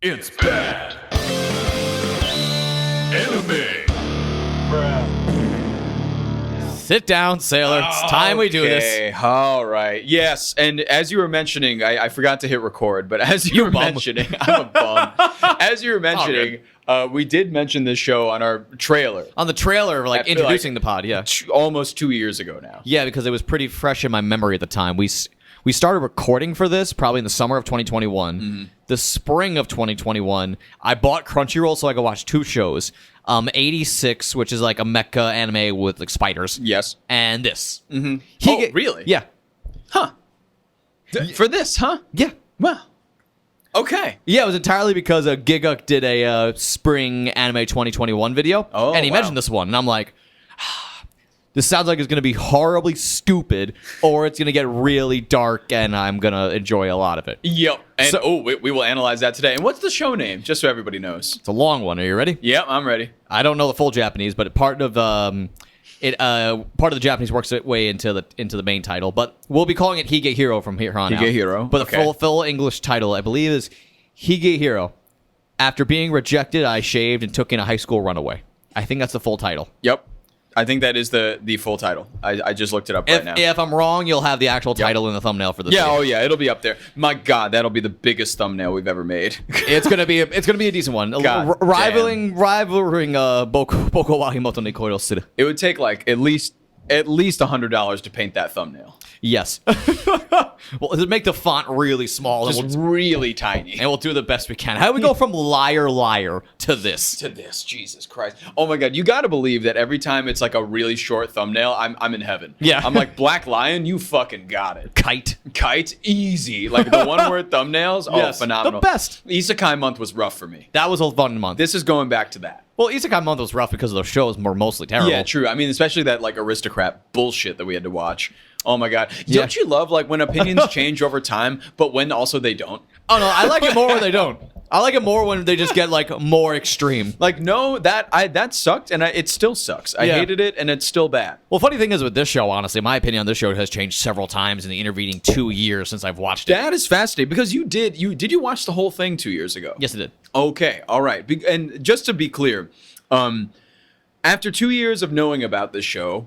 It's bad. Anime. Sit down, sailor. It's time we do this. Okay, all right. Yes, and as you were mentioning, I forgot to hit record, but as you were mentioning, I'm a bum. As you were mentioning, we did mention this show on our trailer. On the trailer, like I feel introducing like the pod, yeah. Almost 2 years ago now. Yeah, because it was pretty fresh in my memory at the time. We started recording for this probably in the summer of 2021. Mm-hmm. The spring of 2021, I bought Crunchyroll so I could watch two shows. 86, which is like a mecha anime with like spiders. Yes. And this. Mm-hmm. Really? Yeah. Huh. For this, huh? Yeah. Wow. Okay. Yeah, it was entirely because Giga did a spring anime 2021 video. Oh, and he wow. mentioned this one. And I'm like, this sounds like it's going to be horribly stupid, or it's going to get really dark, and I'm going to enjoy a lot of it. Yep. And So- we will analyze that today. And what's the show name? Just so everybody knows. It's a long one. Are you ready? Yep, I'm ready. I don't know the full Japanese, but part of the Japanese works its way into the main title. But we'll be calling it Higehiro from here on out. Higehiro, But okay. the full English title, I believe, is Higehiro. After being rejected, I shaved and took in a high school runaway. I think that's the full title. Yep. I think that is the full title. I just looked it up right now. If I'm wrong, you'll have the actual title in the thumbnail for this. Yeah, video. oh yeah, it'll be up there. My God, that'll be the biggest thumbnail we've ever made. It's gonna be a decent one. God Rivaling Boko wa Himoto ni Koiro Suru. It would take like at least $100 to paint that thumbnail. Yes. Well, to make the font really small, and Just really tiny. and we'll do the best we can. How do we go from liar to this? To this, Jesus Christ! Oh my God, you got to believe that every time it's like a really short thumbnail, I'm in heaven. Yeah. I'm like, Black Lion, you fucking got it. Kite. Kite, easy. Like the one word thumbnails, oh, Yes, phenomenal. the best. Isekai month was rough for me. That was a fun month. This is going back to that. Well, Isekai month was rough because the shows were mostly terrible. Yeah, true. I mean, especially that like aristocrat bullshit that we had to watch. Oh my God. Yeah. Don't you love like when opinions change over time, but when also they don't? Oh no, I like it more when they don't. I like it more when they just get like more extreme. Like, no, that sucked, and it still sucks. I Yeah. hated it, and it's still bad. Well, funny thing is with this show, honestly, my opinion on this show has changed several times in the intervening 2 years since I've watched it. That is fascinating because did you watch the whole thing 2 years ago? Yes, it did. Okay, all right. And just to be clear, after 2 years of knowing about this show,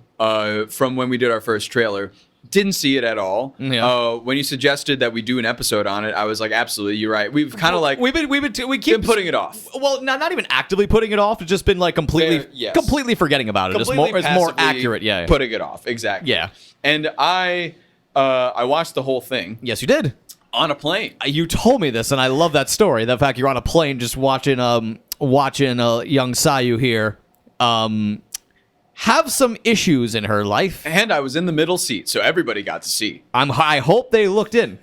from when we did our first trailer, didn't see it at all. Yeah. When you suggested that we do an episode on it, I was like, absolutely, you're right. We've kind of like we keep been putting it off. Well, not even actively putting it off. It's just been like completely Yes. completely forgetting about it. It's more passively accurate. Yeah. Putting it off, exactly. Yeah. And I watched the whole thing Yes, you did. on a plane. You told me this, and I love that story. The fact you're on a plane just watching young Sayu here have some issues in her life. And I was in the middle seat, so everybody got to see. I hope they looked in.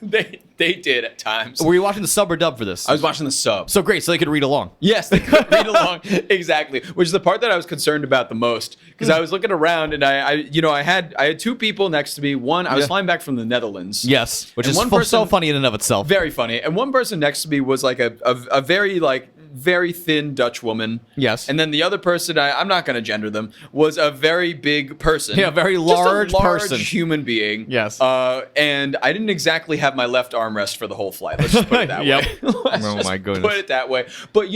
They did at times. Were you watching the sub or dub for this? I was watching the sub. So great, so they could read along. Yes, they could read along. Exactly. Which is the part that I was concerned about the most. Because I was looking around and I had two people next to me. One, I was Yeah. flying back from the Netherlands. Yes, which And is one so person- funny in and of itself. Very funny. And one person next to me was like a very very thin Dutch woman. Yes. And then the other person, I'm not going to gender them, was a very big person. Yeah, very Just large a large person. human being. Yes. And I didn't exactly have my left armrest for the whole flight. Let's just put it that Yep. way. Let's Oh just my goodness. put it that way. But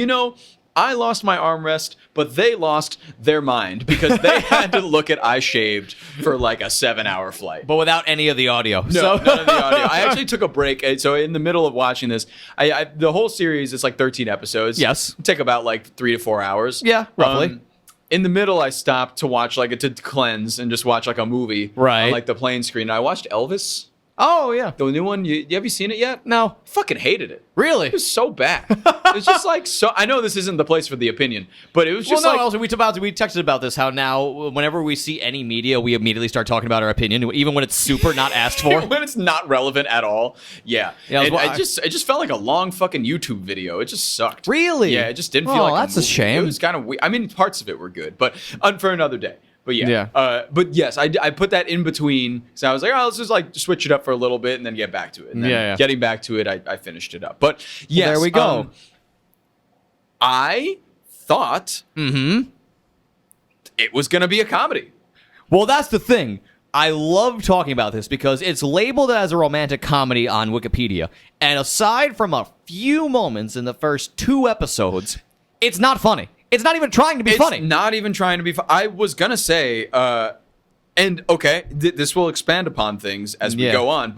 I lost my armrest, but they lost their mind because they had to look at I Shaved for like a 7-hour flight. But without any of the audio. No, none of the audio. I actually took a break. So in the middle of watching this, the whole series is like 13 episodes. Yes. It take about like 3 to 4 hours. Yeah, roughly. In the middle, I stopped to watch to cleanse and just watch like a movie. Right. On like the plane screen. And I watched Elvis, Oh, yeah. the new one. Have you seen it yet? No. Fucking hated it. Really? It was so bad. It was just like so. I know this isn't the place for the opinion, but it was just Well, no, like also we texted about this, how now whenever we see any media, we immediately start talking about our opinion, even when it's super not asked for. when it's not relevant at all. Yeah. Yeah, And I- it just felt like a long fucking YouTube video. It just sucked. Really? Yeah, it just didn't feel Oh, like that's a movie. shame. It was kind of weird. I mean, parts of it were good, but for another day. But yeah. Yeah. But yes, I put that in between. So I was like, oh, let's just like switch it up for a little bit and then get back to it. And then Yeah. getting back to it, I finished it up. But yes, there we go. I thought it was going to be a comedy. Well, that's the thing. I love talking about this because it's labeled as a romantic comedy on Wikipedia. And aside from a few moments in the first 2 episodes, it's not funny. It's not even trying to be funny. It's not even trying to be funny. I was going to say, and okay, this will expand upon things as we go on,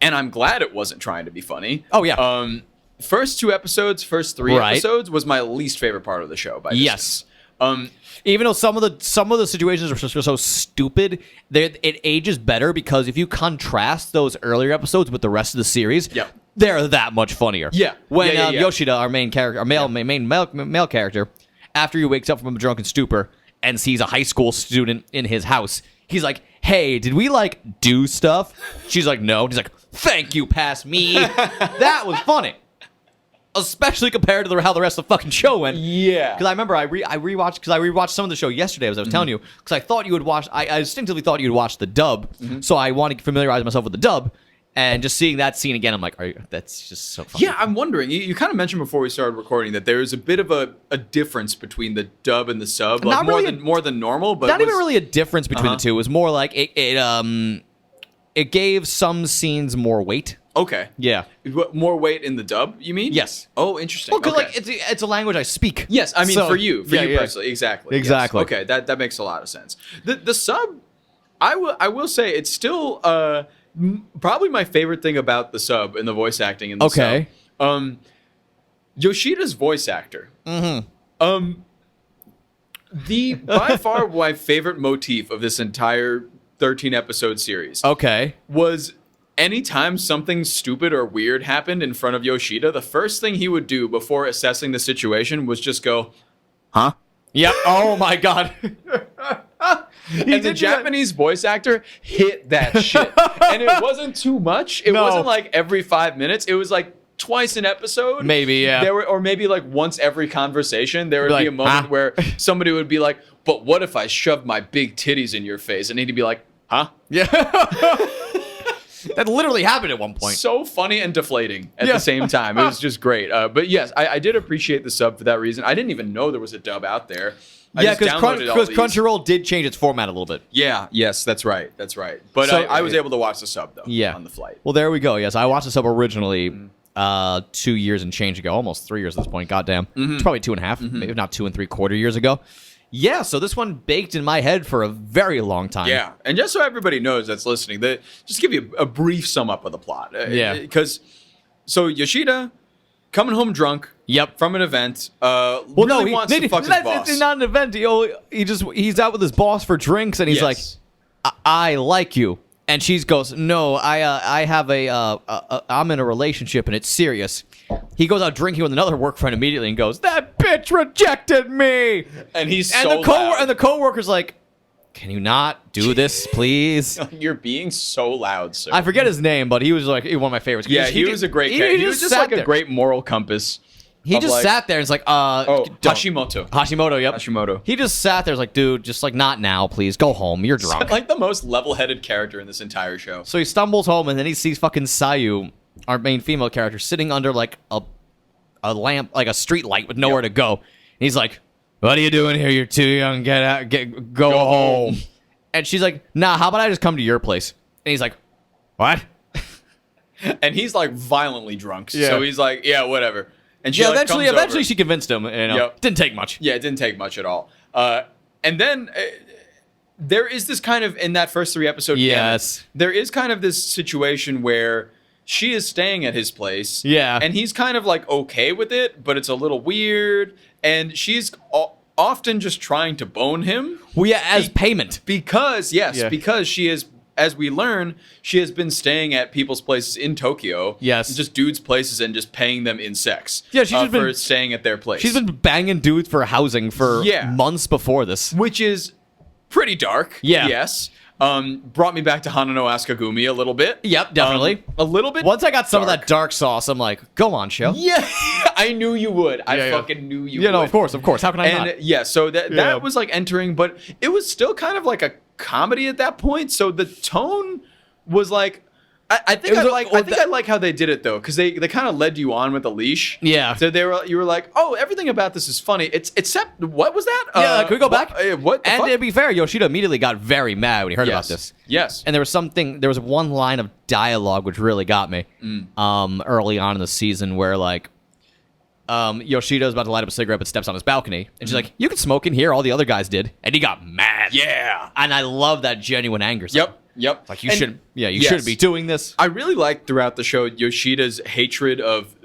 and I'm glad it wasn't trying to be funny. Oh, yeah. First 2 episodes, first 3 episodes was my least favorite part of the show by distance. Even though some of the situations are so stupid, it ages better because if you contrast those earlier episodes with the rest of the series, they're that much funnier. Yeah. When Yoshida, our main character, our male character, after he wakes up from a drunken stupor and sees a high school student in his house, he's like, "Hey, did we like do stuff?" She's like, "No." He's like, "Thank you, past me." That was funny. Especially compared to how the rest of the fucking show went. Yeah. Because I remember I rewatched some of the show yesterday, as I was telling you, because I thought you would watch. I instinctively thought you'd watch the dub, so I wanted to familiarize myself with the dub, and just seeing that scene again, I'm like, that's just so funny. Yeah, I'm wondering. You kind of mentioned before we started recording that there is a bit of a difference between the dub and the sub, like more than normal, but not even really a difference between the two. It was more like it gave some scenes more weight. Okay. Yeah. More weight in the dub, you mean? Yes. Oh, interesting. Well, because like it's a language I speak. Yes, I mean for you personally, exactly. Exactly. Yes. Okay, that makes a lot of sense. The sub, I will say it's still probably my favorite thing about the sub and the voice acting in the sub. Yoshida's voice actor. The by far my favorite motif of this entire 13 episode series. Was anytime something stupid or weird happened in front of Yoshida, the first thing he would do before assessing the situation was just go, "Huh?" Yep. Oh my god. And the Japanese voice actor hit that shit. And it wasn't too much. It wasn't like every 5 minutes. It was like twice an episode. Maybe, yeah. Or maybe like once every conversation, there would be a moment where somebody would be like, "But what if I shoved my big titties in your face?" And he'd be like, "Huh?" Yeah. That literally happened at one point. So funny and deflating at the same time. It was just great. But yes, I did appreciate the sub for that reason. I didn't even know there was a dub out there. Because Crunchyroll did change its format a little bit. Yeah, yes, that's right. But So, I was able to watch the sub, though, on the flight. Well, there we go. Yes, I watched the sub originally 2 years and change ago. Almost 3 years at this point. Goddamn. It's probably 2.5, maybe not 2 3/4 years ago. Yeah, so this one baked in my head for a very long time. Yeah, and just so everybody knows that's listening, just give you a brief sum up of the plot. Because, so Yoshida, coming home drunk from an event, wants to fuck his boss. It's not an event. He's out with his boss for drinks, and he's like, I like you. And she goes, "No, I'm in a relationship, and it's serious." He goes out drinking with another work friend immediately and goes, "That bitch rejected me." And the coworker's like, "Can you not do this, please?" You're being so loud, sir. I forget his name, but he was like one of my favorites. Yeah, he was a great character. He was just like a great moral compass. He just sat there and it's like, Hashimoto. Hashimoto, yep. Hashimoto. He just sat there and was like, "Dude, just like not now, please. Go home. You're drunk." Like the most level-headed character in this entire show. So he stumbles home and then he sees fucking Sayu, our main female character, sitting under like a lamp, like a street light with nowhere to go. And he's like, "What are you doing here? You're too young. Get out. Go home." And she's like, "Nah, how about I just come to your place?" And he's like, "What?" And he's like violently drunk. So he's like, "Yeah, whatever." And she eventually she convinced him. Didn't take much. Yeah, it didn't take much at all. And then there is this kind of, in that first 3 episodes, there is kind of this situation where she is staying at his place. Yeah. And he's kind of like okay with it, but it's a little weird. And she's often just trying to bone him. Well, yeah, as payment. Because she is, as we learn, she has been staying at people's places in Tokyo. Yes. Just dudes' places and just paying them in sex. Yeah, she's just for staying at their place. She's been banging dudes for housing for months before this. Which is pretty dark. Yeah. Yes. Brought me back to Hanano Asakagumi a little bit. Yep, definitely. A little bit. Once I got some of that dark sauce, I'm like, go on, show. Yeah, I knew you would. I fucking knew you would. Yeah, no, of course. How can I not? And yeah, so that was like entering, but it was still kind of like a comedy at that point. So the tone was like I think I like how they did it though, because they kind of led you on with a leash. Yeah. So you were like, oh, everything about this is funny. Except what was that? Yeah. Can we go back? What? And to be fair, Yoshida immediately got very mad when he heard about this. Yes. And there was one line of dialogue which really got me. Early on in the season where like. Yoshida's about to light up a cigarette but steps on his balcony. And she's like, you can smoke in here. All the other guys did. And he got mad. Yeah. And I love that genuine anger. Yep. Like, you shouldn't be doing this. I really like throughout the show Yoshida's hatred of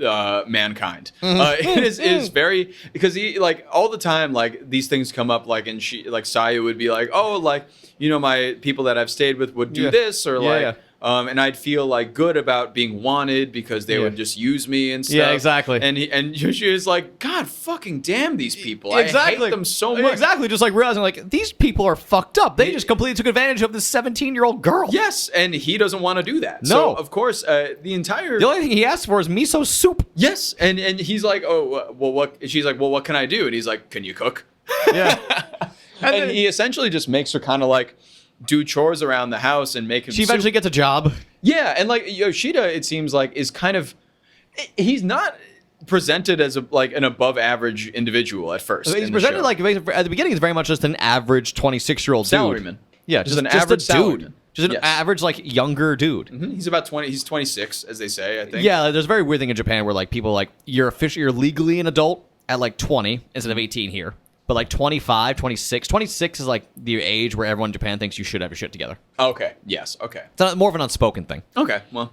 mankind. It is very, because he, like, all the time, like, these things come up, like, and Saya would be like, oh, like, you know, my people that I've stayed with would do this, or and I'd feel like good about being wanted because they would just use me and stuff. Yeah, exactly. And Yoshida's like, God fucking damn these people. Exactly. I hate them so much. Exactly. Just like realizing like these people are fucked up. They just completely took advantage of this 17-year-old girl. Yes, and he doesn't want to do that. No. So of course, the only thing he asked for is miso soup. Yes, and he's like, oh, well, what? She's like, well, what can I do? And he's like, can you cook? Yeah. and he essentially just makes her kind of like do chores around the house and make him. She eventually gets a job. Yeah, and like Yoshida, it seems like is kind of, he's not presented as an above average individual at first. He's presented like at the beginning. He's very much just an average 26-year-old salaryman. Dude. Yeah, just an average dude. Just an average like younger dude. Mm-hmm. He's about 20. He's 26, as they say. I think. Yeah, there's a very weird thing in Japan where like people like you're legally an adult at like 20 instead of 18 here. But like 25, 26. 26 is like the age where everyone in Japan thinks you should have your shit together. Okay. Yes. Okay. It's more of an unspoken thing. Okay. Well,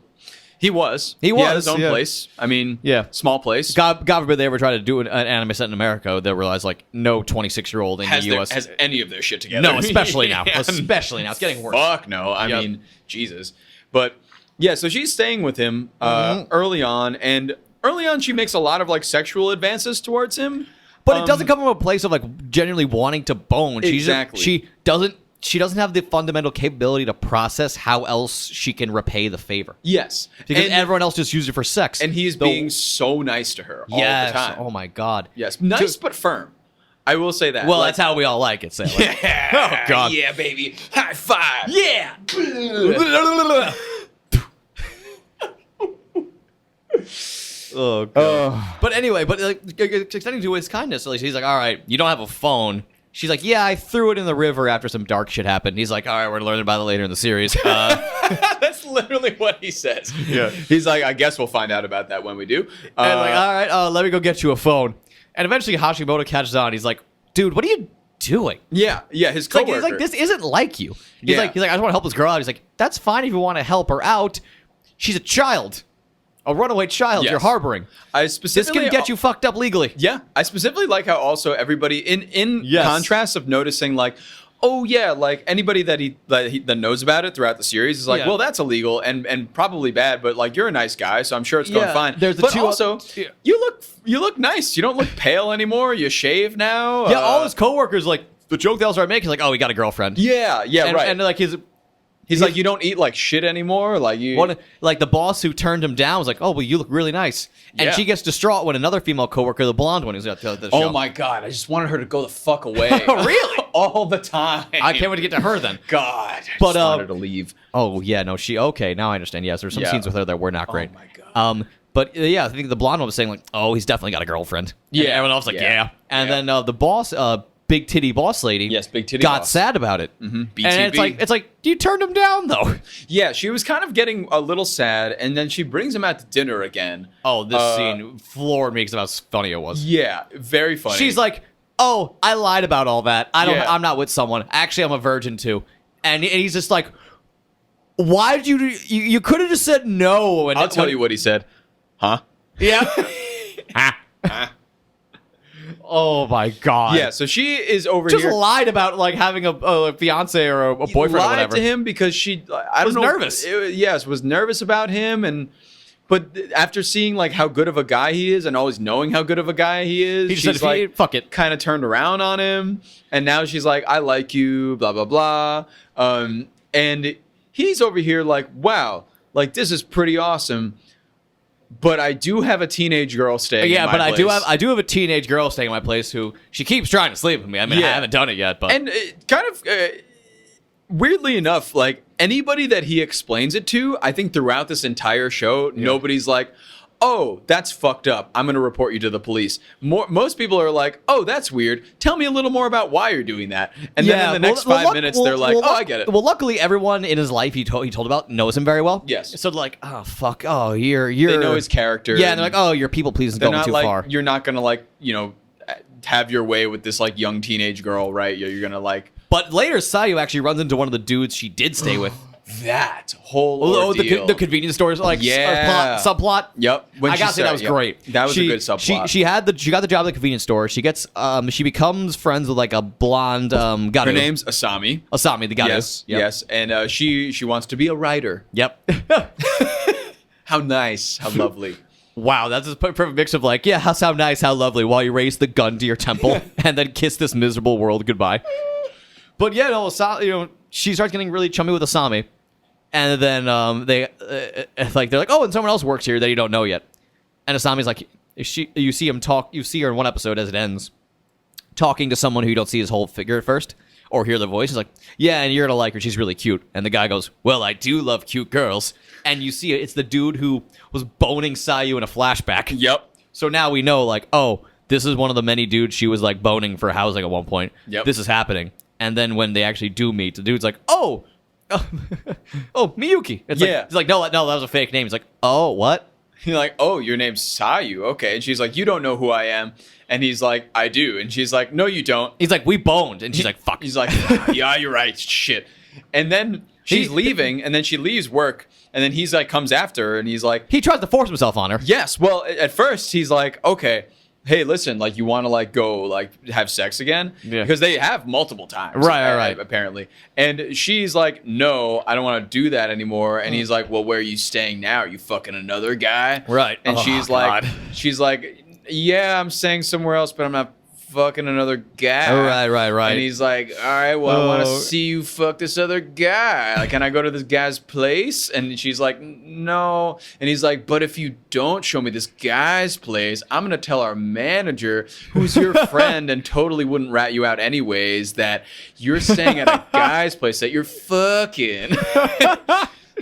he had his own place. I mean, small place. God forbid they ever try to do an anime set in America. They'll realize like no 26-year-old in the U.S. has any of their shit together. No, especially now. Especially now. It's getting worse. Fuck no. I mean, Jesus. But yeah, so she's staying with him early on, and early on she makes a lot of like sexual advances towards him. But it doesn't come from a place of like genuinely wanting to bone. Exactly. She doesn't have the fundamental capability to process how else she can repay the favor. Yes. Because everyone else just used it for sex. And he's being so nice to her all the time. Oh my God. Yes. Nice but firm. I will say that. Well, that's how we all like it. Like, yeah. Oh God. Yeah, baby. High five. Yeah. Oh God. But anyway, extending to his kindness, like, he's like, all right, you don't have a phone. She's like, yeah, I threw it in the river after some dark shit happened. He's like, all right, we're learning about it later in the series. That's literally what he says. Yeah. He's like, I guess we'll find out about that when we do. And like, all right, let me go get you a phone. And eventually Hashimoto catches on. He's like, dude, what are you doing? Yeah, his coworker. He's like, this isn't like you. He's like, I just want to help this girl out. He's like, that's fine if you want to help her out. She's a child. A runaway child you're harboring. This can get you fucked up legally. Yeah. I specifically like how also everybody in contrast of noticing like, oh yeah, like anybody that knows about it throughout the series is like, well, that's illegal and probably bad, but like you're a nice guy, so I'm sure it's going fine. But also, you look nice. You don't look pale anymore. You shave now. Yeah, all his coworkers like the joke they'll start making is like, oh, he got a girlfriend. Yeah, right. And like He's like, you don't eat like shit anymore. Like the boss who turned him down was like, oh, well, you look really nice. And she gets distraught when another female coworker, the blonde one, who's at the show. Oh my God, I just wanted her to go the fuck away. Really? All the time. I can't wait to get to her then. God, I just wanted her to leave. Oh yeah, no, okay, now I understand. Yes, there's some scenes with her that were not great. Oh my God. But I think the blonde one was saying like, oh, he's definitely got a girlfriend. Yeah, and everyone else was like, yeah. And then the boss, big titty boss lady, got sad about it. Mm-hmm. And it's like you turned him down though. Yeah, she was kind of getting a little sad, and then she brings him out to dinner again. Oh, this scene floored me because of how funny it was. Yeah, very funny. She's like, oh, I lied about all that. I'm not with someone. Actually, I'm a virgin too. And he's just like, why did you could have just said no. And I'll tell you what he said. Huh? Yeah. Oh my God! Yeah, so she is over just here. Just lied about like having a fiance or a boyfriend or whatever. Lied to him because she was nervous. Was nervous about him, but after seeing like how good of a guy he is and always knowing how good of a guy he is, she's like, fuck it, kind of turned around on him, and now she's like, I like you, blah blah blah, and he's over here like, wow, like this is pretty awesome. But I do have a teenage girl staying in my place. I do have a teenage girl staying in my place who she keeps trying to sleep with me. I mean, I haven't done it yet, but and kind of weirdly enough, like anybody that he explains it to, I think throughout this entire show, nobody's like, oh, that's fucked up. I'm going to report you to the police. Most people are like, oh, that's weird. Tell me a little more about why you're doing that. And then in the next 5 minutes, they're like, oh, I get it. Well, luckily, everyone in his life he told about knows him very well. Yes. So they're like, oh, fuck. Oh, you're. They know his character. Yeah, and they're like, oh, your people pleasing going too far. You're not going to, like, you know, have your way with this, like, young teenage girl, right? You're going to, like. But later, Sayu actually runs into one of the dudes she did stay with. That whole ordeal. The convenience stores, like subplot. Yep. I gotta say that was great. That was a good subplot. She got the job at the convenience store. She gets she becomes friends with like a blonde Garu. Her name's Asami. Asami, the Garu. Yes, yes. And she wants to be a writer. Yep. How nice. How lovely. Wow, that's a perfect mix of like, yeah, how nice, how lovely, while you raise the gun to your temple and then kiss this miserable world goodbye. But yeah, no, she starts getting really chummy with Asami. And then they're like, oh, and someone else works here that you don't know yet. And Asami's like, you see her in one episode as it ends, talking to someone who you don't see his whole figure at first, or hear their voice. He's like, yeah, and you're gonna like her. She's really cute. And the guy goes, well, I do love cute girls. And you see it's the dude who was boning Sayu in a flashback. Yep. So now we know, like, oh, this is one of the many dudes she was like boning for housing at one point. Yep. This is happening. And then when they actually do meet, the dude's like, oh, Miyuki. It's like, he's like, no, that was a fake name. He's like, oh, what? He's like, oh, your name's Sayu. Okay. And she's like, you don't know who I am. And he's like, I do. And she's like, no, you don't. He's like, we boned. And she's like, fuck. He's like, yeah, you're right. Shit. And then she's leaving, and then she leaves work, and then he's like, comes after her, and he's like, he tries to force himself on her. Yes. Well, at first he's like, okay, hey, listen, like, you want to like go like have sex again? Yeah. Because they have multiple times. Right. Apparently. And she's like, no, I don't want to do that anymore. And he's like, well, where are you staying now? Are you fucking another guy? Right. And she's like, yeah, I'm staying somewhere else, but I'm not fucking another guy. Right. And he's like, all right, well, I want to see you fuck this other guy. Like, can I go to this guy's place? And she's like, no. And he's like, but if you don't show me this guy's place, I'm going to tell our manager, who's your friend and totally wouldn't rat you out anyways, that you're staying at a guy's place that you're fucking.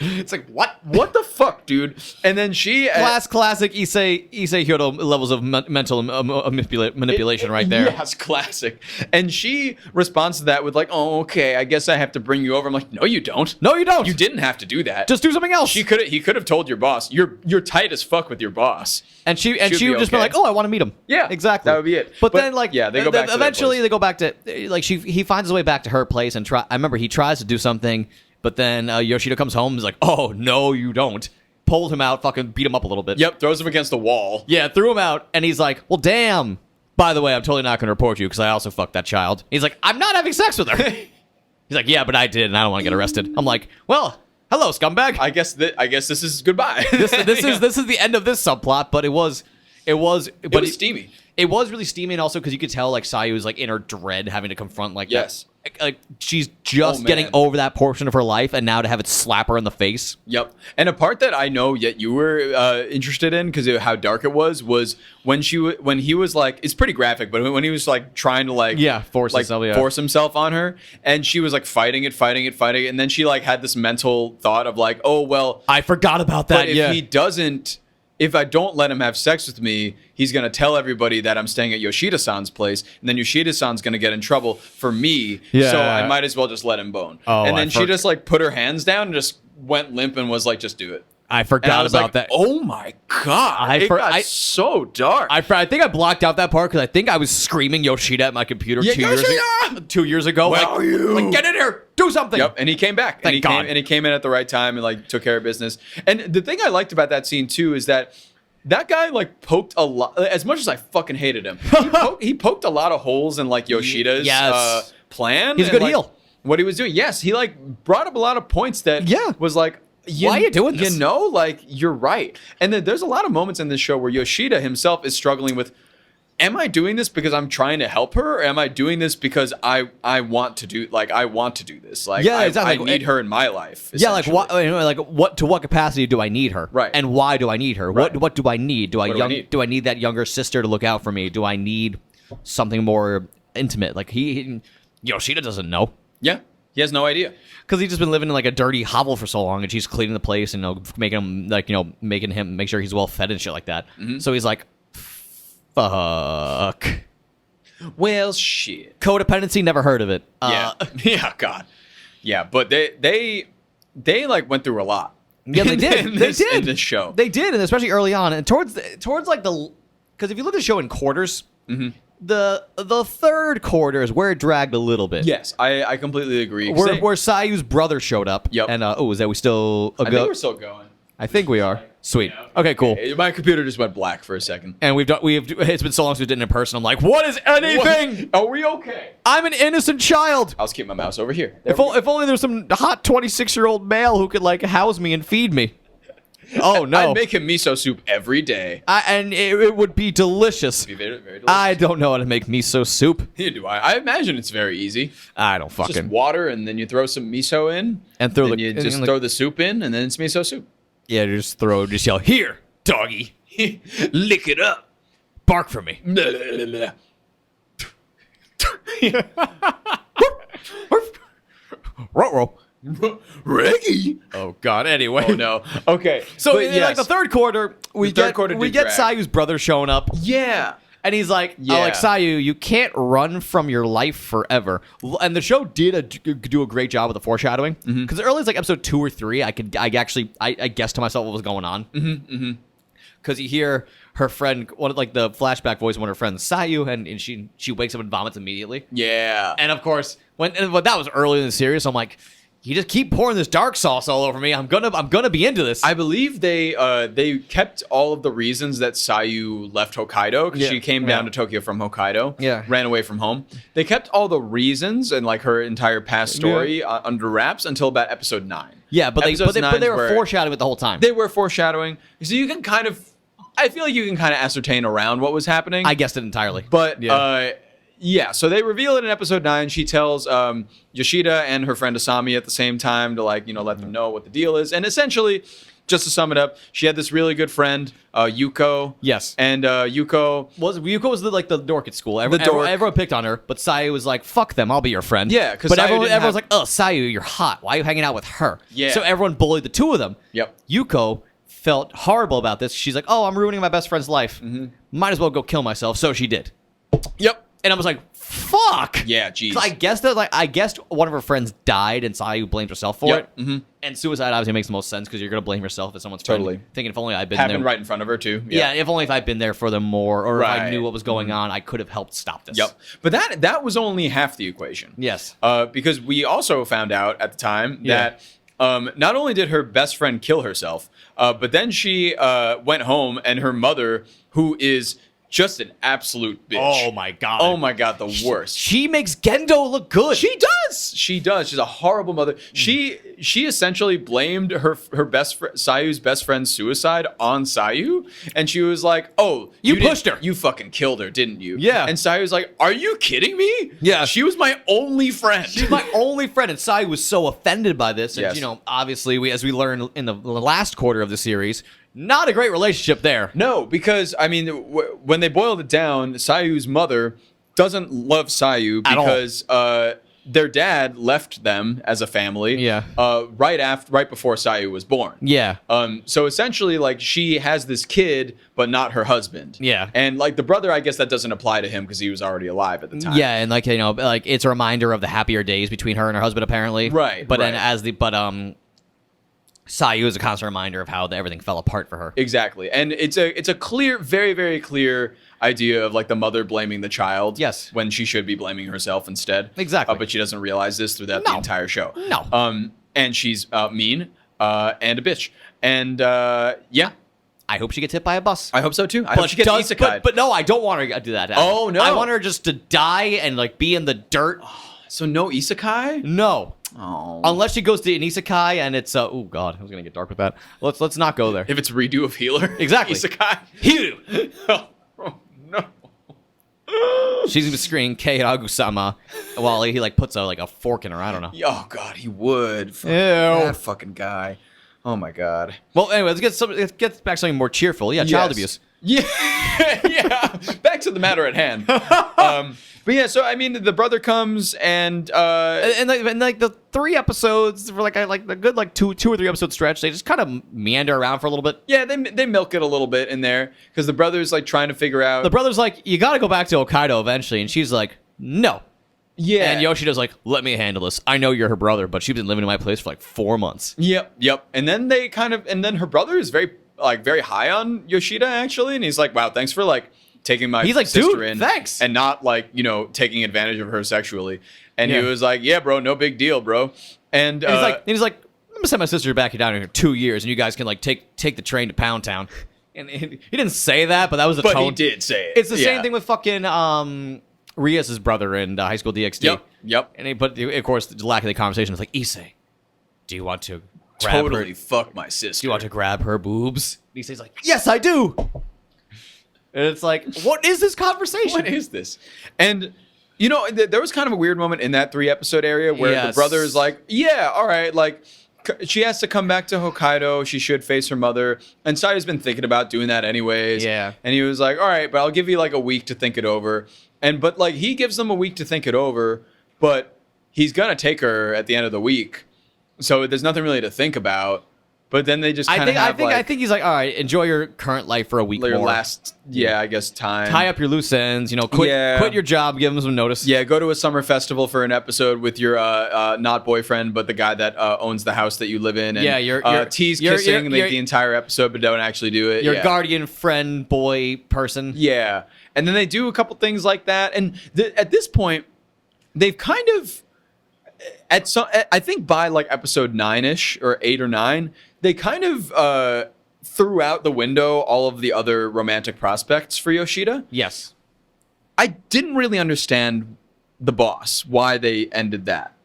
It's like, what the fuck, dude? And then she classic Higehiro levels of mental manipulation right there. Yes, classic. And she responds to that with like, oh, okay, I guess I have to bring you over. I'm like, no, you don't. No, you don't. You didn't have to do that. Just do something else. He could have told your boss, you're tight as fuck with your boss. And she would just been like, oh, I want to meet him. Yeah, exactly. That would be it. But then like, yeah, they go back. Eventually, they go back to like he finds his way back to her place and I remember he tries to do something. But then Yoshida comes home and is like, oh, no, you don't. Pulled him out, fucking beat him up a little bit. Yep, throws him against the wall. Yeah, threw him out. And he's like, well, damn. By the way, I'm totally not going to report you because I also fucked that child. He's like, I'm not having sex with her. He's like, yeah, but I did, and I don't want to get arrested. I'm like, well, hello, scumbag. I guess this is goodbye. This is the end of this subplot, but it was steamy. It was really steamy, and also because you could tell like Sayu was like in her dread having to confront like yes. Like she's just getting over that portion of her life, and now to have it slap her in the face. Yep. And a part that I know yet you were interested in because of how dark it was when he was like, it's pretty graphic, but when he was like trying to like force himself on her, and she was like fighting it, and then she like had this mental thought of like, oh well, I forgot about that. But if I don't let him have sex with me, he's going to tell everybody that I'm staying at Yoshida-san's place, and then Yoshida-san's going to get in trouble for me, so I might as well just let him bone. Oh, and then she just like put her hands down and just went limp and was like, just do it. I forgot about that. Oh my God. It got so dark. I think I blocked out that part because I think I was screaming Yoshida at my computer 2 years ago. Where are you? Like, get in here. Do something. Yep. And he came back. Thank God. And he came in at the right time and like took care of business. And the thing I liked about that scene too is that guy like poked a lot. As much as I fucking hated him, he poked a lot of holes in like Yoshida's plan. He's a good heel. What he was doing. Yes. He like brought up a lot of points that was like, why are you doing this? You know, like, you're right. And then there's a lot of moments in this show where Yoshida himself is struggling with, am I doing this because I'm trying to help her? Or am I doing this because I want to do this? Like, I need her in my life. Yeah, like what to what capacity do I need her? Right. And why do I need her? Right. What do I need? Do I need that younger sister to look out for me? Do I need something more intimate? Like Yoshida doesn't know. Yeah. He has no idea. Because he's just been living in like a dirty hovel for so long, and she's cleaning the place and making him making him make sure he's well fed and shit like that. So he's like, fuck. Well, shit. Codependency, never heard of it. Yeah. Yeah, God. Yeah, but they like went through a lot. Yeah, they did. In this show. They did, and especially early on. And towards like the... Because if you look at the show in quarters, the third quarter is where it dragged a little bit. Yes, I completely agree. Where Sayu's brother showed up. Yep. And, is that we still... I think we're still going. I think we are. Sweet. Okay, cool. My computer just went black for a second. And it's been so long since we did it in person. I'm like, what is anything? What? Are we okay? I'm an innocent child. I'll just keep my mouse over here. If only there was some hot 26-year-old male who could like house me and feed me. Oh no! I'd make him miso soup every day. And it would be delicious. It'd be very, very delicious. I don't know how to make miso soup. Neither do I. I imagine it's very easy. I don't It's fucking... just water, and then you throw some miso in, And throw the soup in, and then it's miso soup. Yeah, just yell, here, doggy. Lick it up. Bark for me. Ruh-roh. Reggie. Oh God. Anyway. Oh no. Okay. So But in yes. like the third quarter, we get Sayu's brother showing up. Yeah. And he's like, Yeah. like, Sayu, you can't run from your life forever. And the show did do a great job with the foreshadowing. Because early as like episode 2 or 3, I guessed to myself what was going on. Because you hear her friend, the flashback voice of one of her friends, Sayu, and she wakes up and vomits immediately. Yeah. And of course, when that was early in the series, so I'm like, you just keep pouring this dark sauce all over me. I'm gonna be into this. I believe they kept all of the reasons that Sayu left Hokkaido, because she came down to Tokyo from Hokkaido. Yeah. Ran away from home. They kept all the reasons and like her entire past story under wraps until about episode 9. Yeah, but they were foreshadowing it the whole time. They were foreshadowing. So you can kind of, I feel like you can kind of ascertain around what was happening. I guessed it entirely. But yeah, so they reveal it in episode 9. She tells Yoshida and her friend Asami at the same time to let them know what the deal is. And essentially, just to sum it up, she had this really good friend, Yuko. Yes. And Yuko was the dork at school. Everyone picked on her, but Sayu was like, "Fuck them, I'll be your friend." Yeah, because everyone's like, "Oh, Sayu, you're hot. Why are you hanging out with her?" Yeah. So everyone bullied the two of them. Yep. Yuko felt horrible about this. She's like, "Oh, I'm ruining my best friend's life. Might as well go kill myself." So she did. Yep. And I was like, "Fuck." Yeah, jeez. I guessed one of her friends died, and Sayu blamed herself for it. And suicide obviously makes the most sense because you're gonna blame yourself if someone's friend. Totally. Thinking if only I'd been Happened there. right in front of her too. Yeah, if only if I'd been there for them more, or if I knew what was going on, I could have helped stop this. Yep. But that was only half the equation. Yes. Because we also found out at the time that not only did her best friend kill herself, but then she went home, and her mother, who is just an absolute bitch. Oh my god. Oh my god, the worst. She makes Gendo look good. She does. She does. She's a horrible mother. She essentially blamed her Sayu's best friend's suicide on Sayu, and she was like, "Oh, you pushed her. You fucking killed her, didn't you?" Yeah. And Sayu's like, "Are you kidding me? Yeah. She was my only friend. She's my only friend." And Sayu was so offended by this, and Yes. obviously as we learned in the last quarter of the series, not a great relationship there. No, because I mean, when they boiled it down, Sayu's mother doesn't love Sayu because their dad left them as a family. Yeah. Right before Sayu was born. Yeah. So essentially, like, she has this kid, but not her husband. Yeah. And like the brother, I guess that doesn't apply to him because he was already alive at the time. Yeah, and it's a reminder of the happier days between her and her husband, apparently. Right. But right. then Sayu is a constant reminder of how everything fell apart for her. Exactly. And it's a clear, very, very clear idea of like the mother blaming the child. Yes. When she should be blaming herself instead. Exactly. But she doesn't realize this throughout the entire show. No. And she's mean and a bitch. And yeah. I hope she gets hit by a bus. I hope so too. I hope she gets isekai. But no, I don't want her to do that. Oh, no. I want her just to die and be in the dirt. So no isekai? No. Oh. Unless she goes to an isekai and it's oh god, I was gonna get dark with that. Let's not go there. If it's redo of Healer. Exactly. Isekai. Higehiro. Oh no. She's gonna be screaming Keiragu-sama while he puts a fork in her. I don't know. Oh god, he would. Ew. That fucking guy. Oh my god. Well, anyway, let's get back to something more cheerful. Yeah, child abuse. Yeah, yeah. Back to the matter at hand. But yeah, so I mean, the brother comes and like the 3 episodes for like a good like two or 3 episode stretch, they just kind of meander around for a little bit. Yeah, they milk it a little bit in there because the brother's like trying to figure out. The brother's like, you got to go back to Hokkaido eventually, and she's like, no. Yeah. And Yoshida's like, let me handle this. I know you're her brother, but she's been living in my place for like 4 months. Yep. And then then her brother is very high on Yoshida actually, and he's like, wow, thanks for like taking my sister dude, in, thanks, and not like taking advantage of her sexually. And yeah. he was like, yeah, bro, no big deal, bro. And he's like, I'm gonna send my sister back down here for 2 years, and you guys can like take the train to Pound Town. And he didn't say that, but that was the tone. But he did say it. It's the same thing with fucking Rias' brother in High School DxD. Yep. But of course, the lack of the conversation was like, Issei, do you want to grab her? Fuck my sister? Do you want to grab her boobs? And Issei's like, yes, I do. And it's like, what is this conversation? What is this? And there was kind of a weird moment in that 3 episode area where the brother is like, yeah, all right, like she has to come back to Hokkaido. She should face her mother. And Sayu's been thinking about doing that anyways. Yeah. And he was like, all right, but I'll give you like a week to think it over. But like he gives them a week to think it over, but he's gonna take her at the end of the week. So there's nothing really to think about. But then they just kind of I think he's like, all right, enjoy your current life for a week more. I guess time. Tie up your loose ends, quit your job, give them some notice. Yeah, go to a summer festival for an episode with your not boyfriend, but the guy that owns the house that you live in. And, you're tease kissing the entire episode, but don't actually do it. Your guardian friend, boy, person. Yeah, and then they do a couple things like that, and at this point, they've kind of, I think by like episode 9-ish or 8 or 9. They kind of threw out the window all of the other romantic prospects for Yoshida. Yes. I didn't really understand the boss, why they ended that.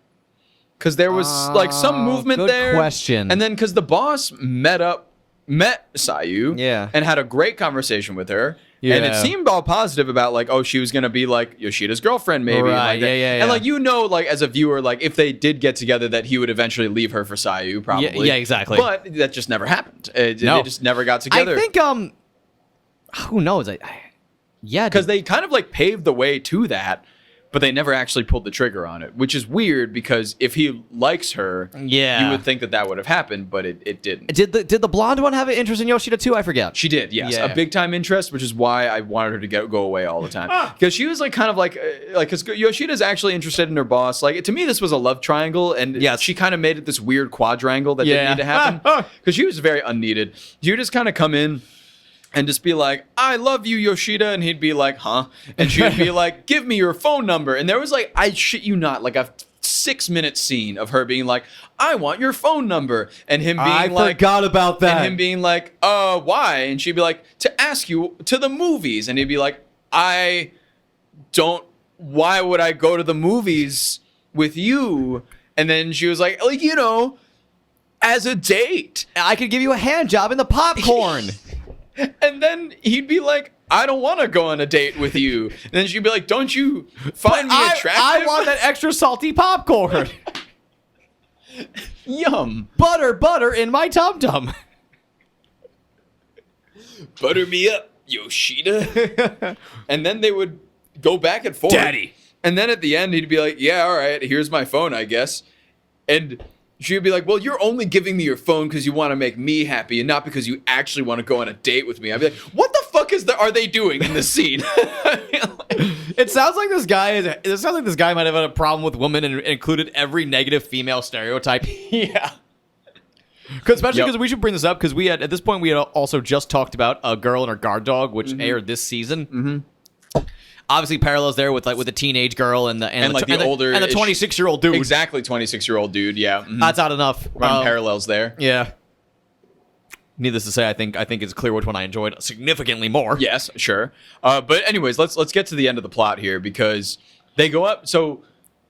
Because there was like some movement good there. Question. And then because the boss met Sayu and had a great conversation with her. Yeah. And it seemed all positive about like, she was going to be like Yoshida's girlfriend maybe. Right, And like, like as a viewer, like if they did get together that he would eventually leave her for Sayu probably. Yeah, exactly. But that just never happened. They just never got together. I think, who knows? Because they kind of like paved the way to that. But they never actually pulled the trigger on it, which is weird because if he likes her, you would think that would have happened, but it didn't. Did the blonde one have an interest in Yoshida too? I forget. She did, yes, a big time interest, which is why I wanted her to go away all the time because she was like kind of like because Yoshida's actually interested in her boss. Like to me, this was a love triangle, and she kind of made it this weird quadrangle that didn't need to happen because she was very unneeded. You just kind of come in and just be like, I love you, Yoshida. And he'd be like, huh? And she'd be like, give me your phone number. And there was like, I shit you not, like a 6-minute scene of her being like, I want your phone number. And him being I forgot about that. And him being like, why? And she'd be like, to ask you to the movies. And he'd be like, why would I go to the movies with you? And then she was like, as a date. I could give you a hand job in the popcorn. And then he'd be like, I don't want to go on a date with you. And then she'd be like, don't you find me attractive? I want that extra salty popcorn. Yum. Butter in my tum-tum. Butter me up, Yoshida. And then they would go back and forth. Daddy. And then at the end, he'd be like, yeah, all right, here's my phone, I guess. And she'd be like, well, you're only giving me your phone because you want to make me happy and not because you actually want to go on a date with me. I'd be like, what the fuck are they doing in this scene? It sounds like this guy might have had a problem with women and included every negative female stereotype. Yeah. Especially because we should bring this up because at this point we had also just talked about A Girl and Her Guard Dog, which aired this season. Mm-hmm. Obviously, parallels there with the teenage girl and the 26-year-old dude. Exactly, 26-year-old dude. Yeah, mm-hmm. That's not enough. Running parallels there. Yeah. Needless to say, I think it's clear which one I enjoyed significantly more. Yes, sure. But anyways, let's get to the end of the plot here because they go up. So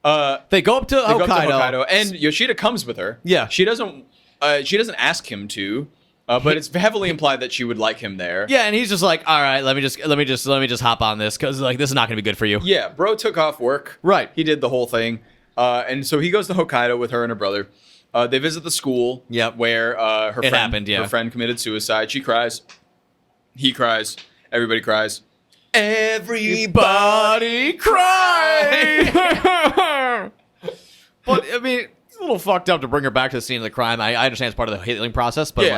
they go up to Hokkaido, and Yoshida comes with her. Yeah, she doesn't ask him to. But it's heavily implied that she would like him there. Yeah, and he's just like, all right, let me just hop on this because like this is not going to be good for you. Yeah, bro took off work. Right, he did the whole thing, and so he goes to Hokkaido with her and her brother. They visit the school. Yep. Where her friend committed suicide. She cries. He cries. Everybody cries. Everybody cries. But I mean, it's a little fucked up to bring her back to the scene of the crime. I understand it's part of the healing process, but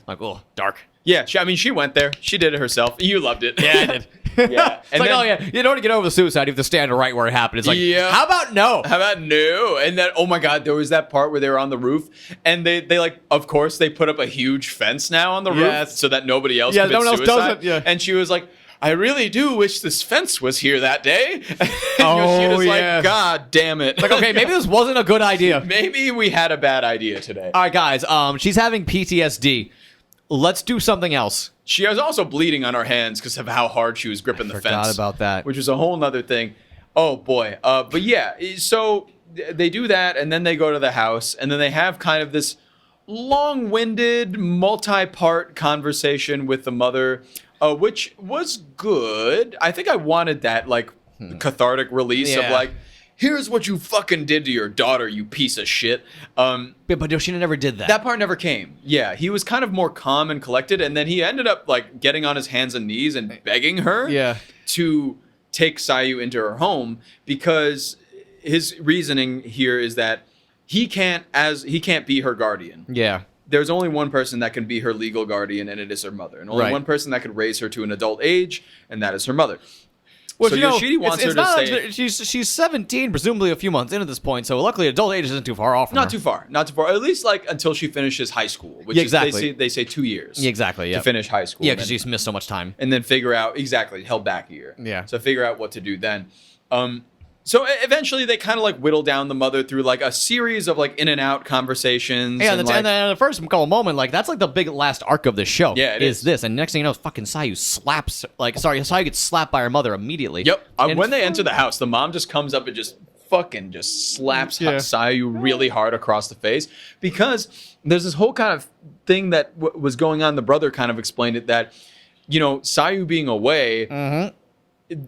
like, oh, dark. Yeah, she went there. She did it herself. You loved it. Yeah, I did. Yeah. It's like, oh yeah, you don't want to get over the suicide. You have to stand right where it happened. It's like, how about no? How about no? And then, oh my God, there was that part where they were on the roof, and they like, of course, they put up a huge fence now on the roof so that nobody else commits no one else suicide. does it. Yeah. And she was like, I really do wish this fence was here that day. And Oh, Yoshida's yeah. like, God damn it. Like, okay, maybe this wasn't a good idea. Maybe we had a bad idea today. All right, guys. She's having PTSD. Let's do something else. She was also bleeding on her hands because of how hard she was gripping the fence. Forgot about that. Which was a whole nother thing. Oh, boy. But yeah, so they do that, and then they go to the house, and then they have kind of this long-winded, multi-part conversation with the mother, which was good. I think I wanted that, like, cathartic release of, like, here's what you fucking did to your daughter, you piece of shit. But Yoshida never did that. That part never came. Yeah, he was kind of more calm and collected, and then he ended up like getting on his hands and knees and begging her to take Sayu into her home, because his reasoning here is that he can't be her guardian. Yeah. There's only one person that can be her legal guardian, and it is her mother. And only one person that could raise her to an adult age, and that is her mother. Well, so Yoshida wants her to stay. She's 17, presumably a few months into this point. So luckily, adult age isn't too far off. From Not too far. At least like until she finishes high school, which is, they say 2 years. Exactly. To finish high school. Yeah, because she's missed so much time. And then figure out held back a year. Yeah. So figure out what to do then. So eventually they kind of like whittle down the mother through like a series of like in and out conversations. Yeah, and then the first couple moment, like that's like the big last arc of the show. Yeah, it is this, and next thing you know, fucking Sayu Sayu gets slapped by her mother immediately. Yep. When they enter the house, the mom just comes up and just slaps Sayu really hard across the face, because there's this whole kind of thing that was going on. The brother kind of explained it, that Sayu being away.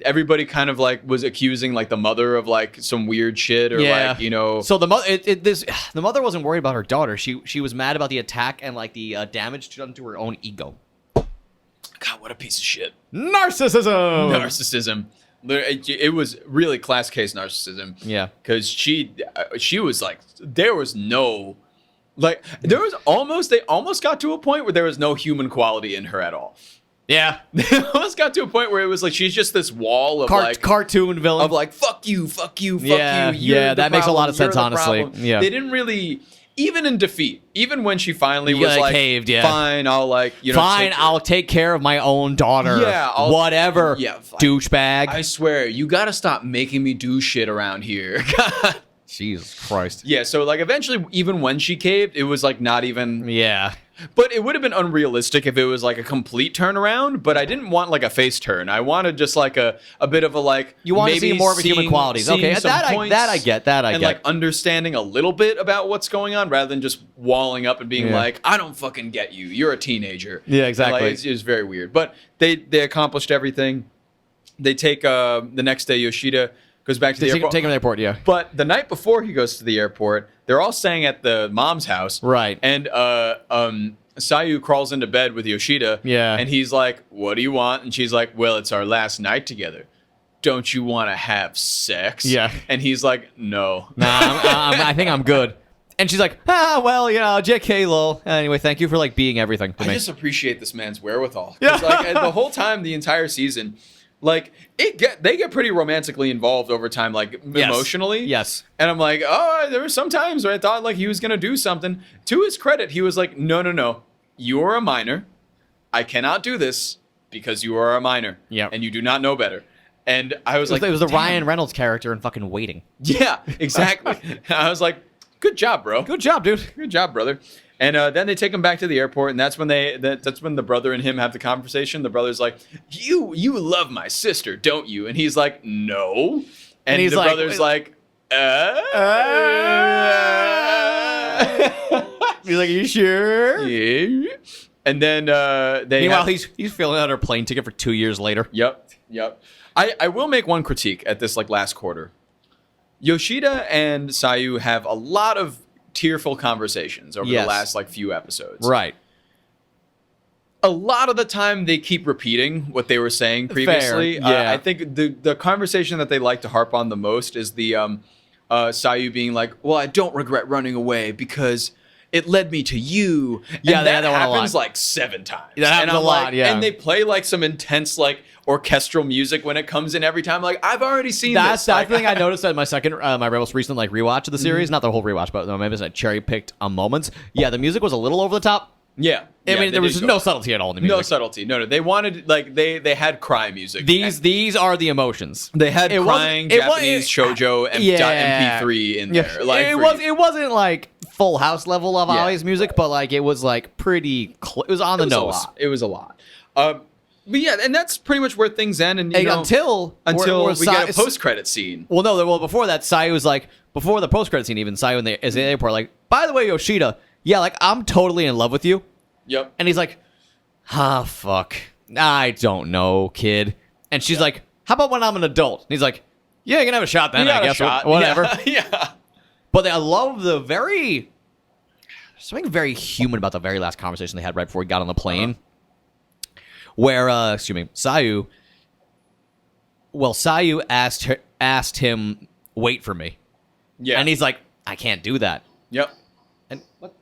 Everybody kind of like was accusing like the mother of like some weird shit or like So the mother, the mother wasn't worried about her daughter. She was mad about the attack and like the damage done to her own ego. God, what a piece of shit! Narcissism. It was really class case narcissism. Yeah, because she was like, there was no. Like they almost got to a point where there was no human quality in her at all. Yeah, they almost got to a point where it was like she's just this wall of like cartoon villain of like fuck you, you. Yeah, that makes a lot of sense, honestly. Yeah, they didn't really, even in defeat, even when she finally was like caved. Yeah, fine, I'll I'll take care of my own daughter. Yeah, whatever. Yeah, douchebag. I swear, you gotta stop making me do shit around here. God. Jesus Christ. Yeah, so like eventually, even when she caved, it was like not even. Yeah. But it would have been unrealistic if it was like a complete turnaround, but I didn't want like a face turn. I wanted just like a bit of a like, you want to see more of a human qualities. Okay, that I get. And like understanding a little bit about what's going on rather than just walling up and being like, I don't fucking get you. You're a teenager. Yeah, exactly. Like, it was very weird. But they accomplished everything. They take the next day, Yoshida goes back to the airport. Take him to the airport, yeah. But the night before he goes to the airport, they're all staying at the mom's house. Right. And Sayu crawls into bed with Yoshida. Yeah. And he's like, what do you want? And she's like, well, it's our last night together. Don't you want to have sex? Yeah. And he's like, no. Nah, I think I'm good. And she's like, well, JK, lol. Anyway, thank you for like being everything to me. I just appreciate this man's wherewithal. Yeah. Like the whole time, the entire season, like they get pretty romantically involved over time, like emotionally. Yes. And I'm like, oh, there were some times where I thought like he was gonna do something. To his credit, he was like, no, you are a minor. I cannot do this because you are a minor. Yeah. And you do not know better. And I was like, it was the Ryan Reynolds character in fucking Waiting. Yeah, exactly. I was like, good job, bro. Good job, dude. Good job, brother. And then they take him back to the airport, and that's when that's when the brother and him have the conversation. The brother's like, "You love my sister, don't you?" And he's like, "No." And he's the brother's like, He's like, "Are you sure?" Yeah. And then meanwhile, he's filling out her plane ticket for 2 years later. Yep. I will make one critique at this like last quarter. Yoshida and Sayu have a lot of tearful conversations over the last like few episodes. Right. a lot of the time they keep repeating what they were saying previously. Fair, yeah. I think the conversation that they like to harp on the most is the Sayu being like, well, I don't regret running away because it led me to you. Yeah, and that one happens like 7 times. That happens a lot, yeah. And they play like some intense like orchestral music when it comes in every time. Like, I've already seen that's this. That's the thing I noticed at my my most recent like rewatch of the series. Not the whole rewatch, but maybe it's cherry picked moments. Yeah, the music was a little over the top. Yeah. I mean, there was no subtlety at all in the music. No subtlety. No. They wanted, like, they had cry music. These are the emotions. They had crying Japanese shoujo MP3 in there. Yeah. Like, it wasn't like Full House level of Ali's music, but like it was like pretty. It was on the nose. It was a lot. But yeah, and that's pretty much where things end. And until we get a post-credit scene. Well, no. Well, before that, Sayu was like, before the post-credit scene, even Sayu is in the airport, like, by the way, Yoshida, yeah, like I'm totally in love with you. Yep. And he's like, fuck. I don't know, kid. And she's like, how about when I'm an adult? And he's like, yeah, you can have a shot then, I guess. Whatever. Yeah. But I love something very human about the very last conversation they had right before he got on the plane. Where, Sayu asked him, wait for me. Yeah. And he's like, I can't do that. Yep. And what?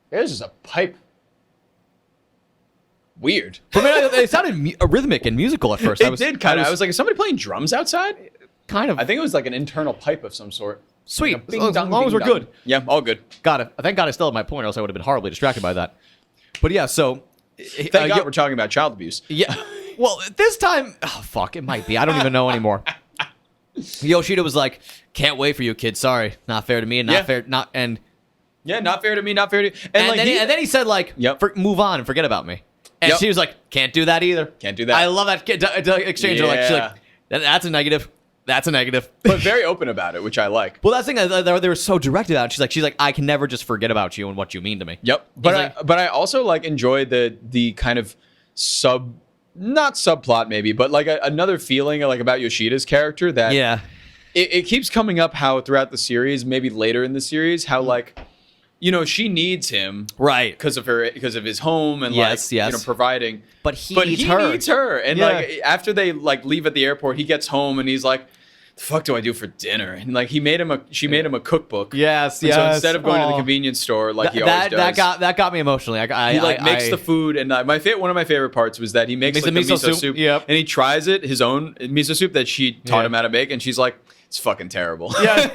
There's just a pipe. Weird. For me, it sounded rhythmic and musical at first. It did kind of. I was like, is somebody playing drums outside? Kind of. I think it was like an internal pipe of some sort. Sweet. Like as long as we're good. Yeah, all good. Got it. Thank God I still had my point, or else I would have been horribly distracted by that. But yeah, so... Thank God we're talking about child abuse. Yeah. Well, this time... Oh, fuck. It might be. I don't even know anymore. Yoshida was like, can't wait for you, kid. Sorry. Not fair to me and not fair... Yeah, not fair to me, not fair to you. And then he said, like, move on and forget about me. And she was like, can't do that either. Can't do that. I love that exchange. Yeah. She's like, that's a negative. That's a negative. But very open about it, which I like. Well, that's the thing. They were so direct about it. She's like, I can never just forget about you and what you mean to me. Yep. But I also like enjoy the kind of not subplot maybe, but like another feeling like about Yoshida's character that it keeps coming up how throughout the series, maybe later in the series, how like, she needs him, right? Because of his home and providing. But he needs her, and like after they like leave at the airport, he gets home and he's like, "The fuck do I do for dinner?" And like she made him a cookbook. Yes. So instead of going to the convenience store like he always does, that got me emotionally. He makes the food, and one of my favorite parts was that he makes like, the miso soup, and he tries his own miso soup that she taught him how to make, and she's like, it's fucking terrible. Yeah,